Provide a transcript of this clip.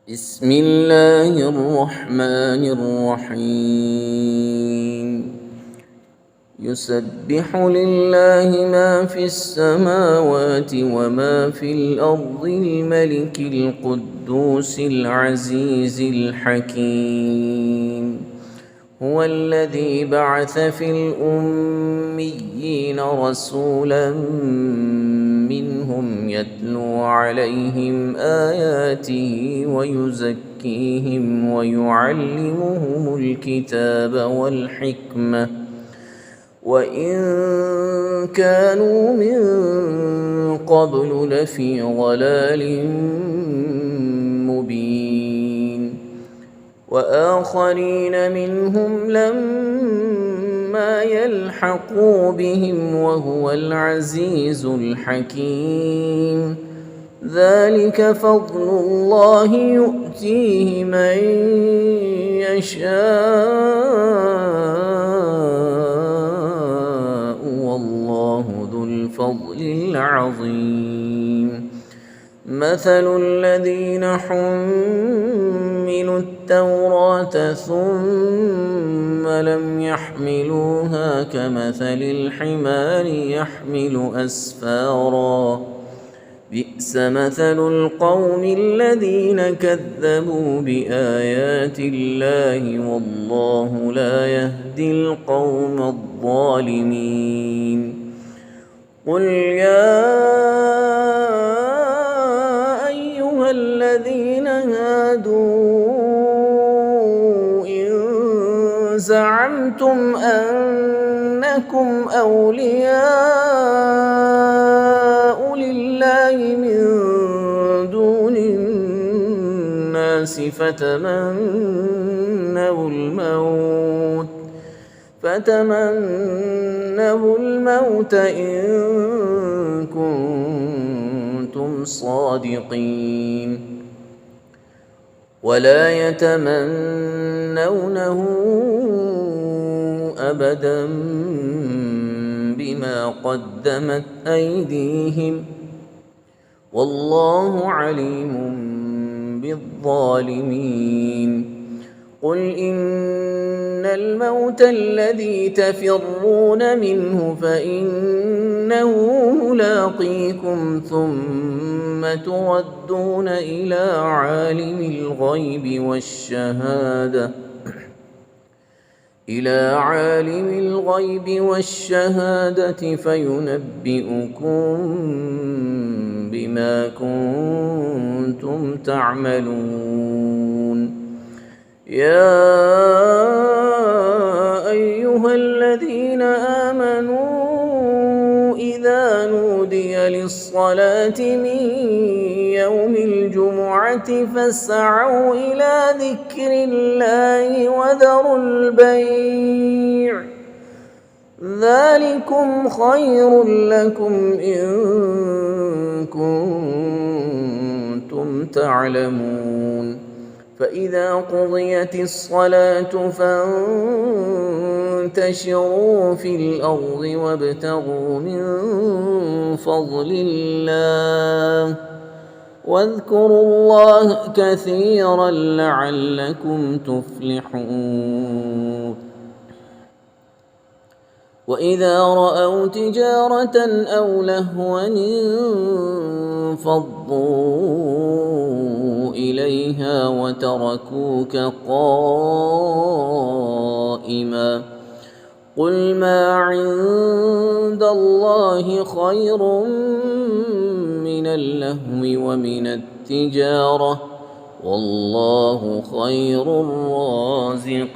بسم الله الرحمن الرحيم. يسبح لله ما في السماوات وما في الأرض الملك القدوس العزيز الحكيم. هو الذي بعث في الأميين رسولا منهم يتلو عليهم آياته ويزكيهم ويعلمهم الكتاب والحكمة وإن كانوا من قبل لفي ضلال مبين. وآخرين منهم لما يلحقوا بهم وهو العزيز الحكيم. ذلك فضل الله يؤتيه من يشاء والله ذو الفضل العظيم. مثل الذين حملوا التوراة ثم لم يحملوها كمثل الحمار يحمل أسفارا بئس مثل القوم الذين كذبوا بآيات الله والله لا يهدي القوم الظالمين. قل يا أيها الذين هادوا إن زعمتم أنكم أولياء لله من دون الناس فتمنوا الموت إن كنتم صادقين ولا يتمنونه أبدا بما قدمت أيديهم والله عليم بالظالمين. قل إن الموت الذي تفرون منه فإنه ملاقيكم ثم تردون إلى عالم الغيب والشهادة فينبئكم بما كنتم تعملون. يا أيها الذين آمنوا إذا نودي للصلاة من يوم الجمعة فاسعوا إلى ذكر الله وذروا البيع ذلكم خير لكم إن كنتم تعلمون. فإذا قضيت الصلاة فانتشروا في الأرض وابتغوا من فضل الله واذكروا الله كثيرا لعلكم تفلحون. وإذا رأوا تجارة أو لهوا انفضوا إليها وتركوك قائما قل ما عند الله خير من اللهو ومن التجارة والله خير الرازقين.